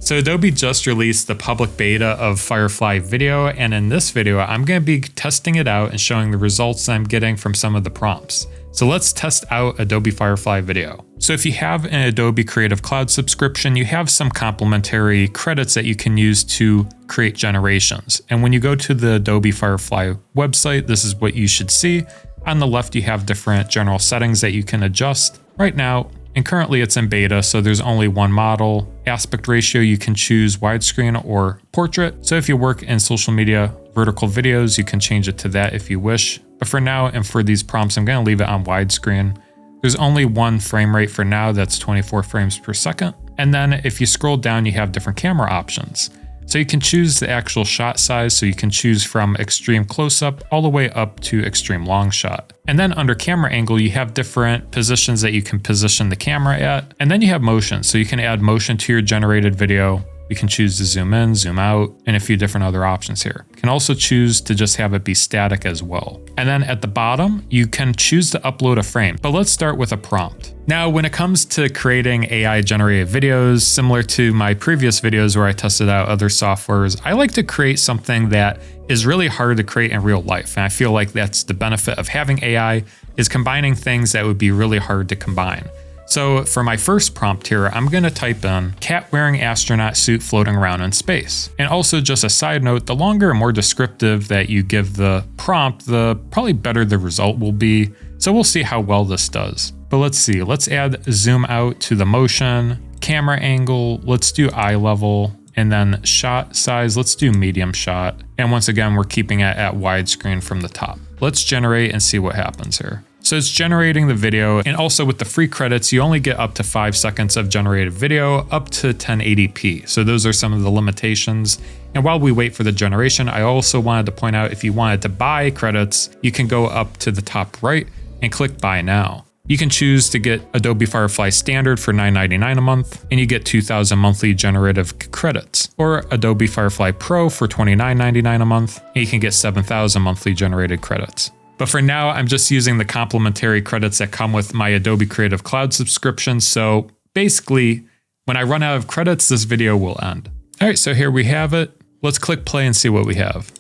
So Adobe just released the public beta of Firefly Video, and in this video, I'm going to be testing it out and showing the results I'm getting from some of the prompts. So let's test out Adobe Firefly Video. So if you have an Adobe Creative Cloud subscription, you have some complimentary credits that you can use to create generations. And when you go to the Adobe Firefly website, this is what you should see. On the left, you have different general settings that you can adjust. Right now, and currently it's in beta, so there's only one model. Aspect ratio, you can choose widescreen or portrait. So if you work in social media vertical videos, you can change it to that if you wish. But for now and for these prompts, I'm going to leave it on widescreen. There's only one frame rate for now, that's 24 frames per second. And then if you scroll down, you have different camera options. So you can choose the actual shot size, so you can choose from extreme close-up all the way up to extreme long shot. And then under camera angle, you have different positions that you can position the camera at. And then you have motion, so you can add motion to your generated video. You can choose to zoom in, zoom out, and a few different other options here. You can also choose to just have it be static as well. And then at the bottom, you can choose to upload a frame, but let's start with a prompt. Now, when it comes to creating AI generated videos, similar to my previous videos where I tested out other softwares, I like to create something that is really hard to create in real life. And I feel like that's the benefit of having AI, is combining things that would be really hard to combine. So for my first prompt here, I'm going to type in cat wearing astronaut suit floating around in space. And also just a side note, the longer and more descriptive that you give the prompt, the probably better the result will be. So we'll see how well this does. But let's see, let's add zoom out to the motion, camera angle, let's do eye level, and then shot size, let's do medium shot. And once again, we're keeping it at widescreen from the top. Let's generate and see what happens here. So it's generating the video, and also with the free credits, you only get up to 5 seconds of generated video, up to 1080p. So those are some of the limitations. And while we wait for the generation, I also wanted to point out, if you wanted to buy credits, you can go up to the top right and click buy now. You can choose to get Adobe Firefly Standard for $9.99 a month, and you get 2,000 monthly generative credits, or Adobe Firefly Pro for $29.99 a month, and you can get 7,000 monthly generated credits. But for now, I'm just using the complimentary credits that come with my Adobe Creative Cloud subscription. So basically, when I run out of credits, this video will end. All right, so here we have it. Let's click play and see what we have.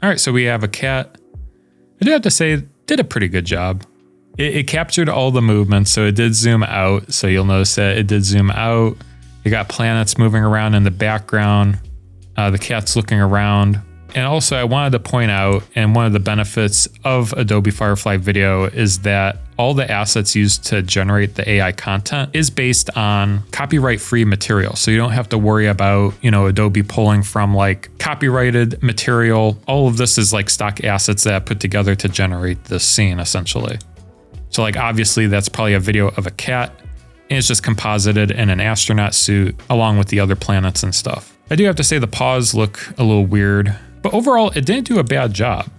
All right, so we have a cat. I do have to say, it did a pretty good job. It captured all the movements, so it did zoom out. So you'll notice that it did zoom out. You got planets moving around in the background. The cat's looking around. And also I wanted to point out, and one of the benefits of Adobe Firefly Video is that all the assets used to generate the AI content is based on copyright-free material. So you don't have to worry about, Adobe pulling from like copyrighted material. All of this is like stock assets that I put together to generate this scene essentially. So like obviously that's probably a video of a cat, and it's just composited in an astronaut suit along with the other planets and stuff. I do have to say the paws look a little weird, but overall, it didn't do a bad job.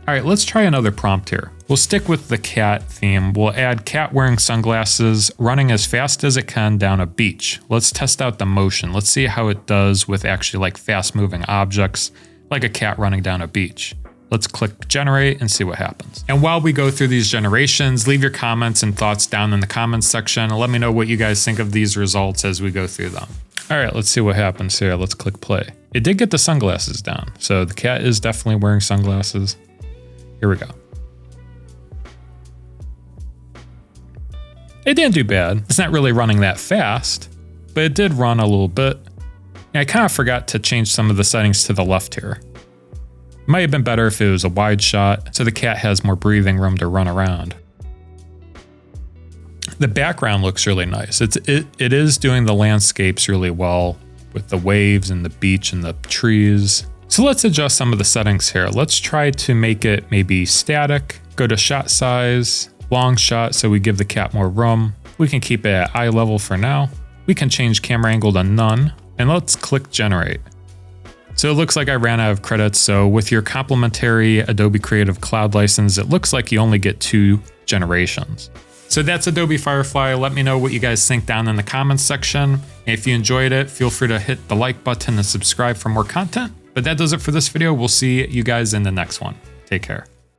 All right, let's try another prompt here. We'll stick with the cat theme. We'll add cat wearing sunglasses, running as fast as it can down a beach. Let's test out the motion. Let's see how it does with actually like fast moving objects, like a cat running down a beach. Let's click generate and see what happens. And while we go through these generations, leave your comments and thoughts down in the comments section and let me know what you guys think of these results as we go through them. All right, let's see what happens here. Let's click play. It did get the sunglasses down. So the cat is definitely wearing sunglasses. Here we go. It didn't do bad. It's not really running that fast, but it did run a little bit. And I kind of forgot to change some of the settings to the left here. It might have been better if it was a wide shot, so the cat has more breathing room to run around. The background looks really nice. It is doing the landscapes really well with the waves and the beach and the trees. So let's adjust some of the settings here. Let's try to make it maybe static. Go to shot size, long shot, so we give the cat more room. We can keep it at eye level for now. We can change camera angle to none, and let's click generate. So it looks like I ran out of credits. So with your complimentary Adobe Creative Cloud license, it looks like you only get 2 generations. So that's Adobe Firefly. Let me know what you guys think down in the comments section. And if you enjoyed it, feel free to hit the like button and subscribe for more content. But that does it for this video. We'll see you guys in the next one. Take care.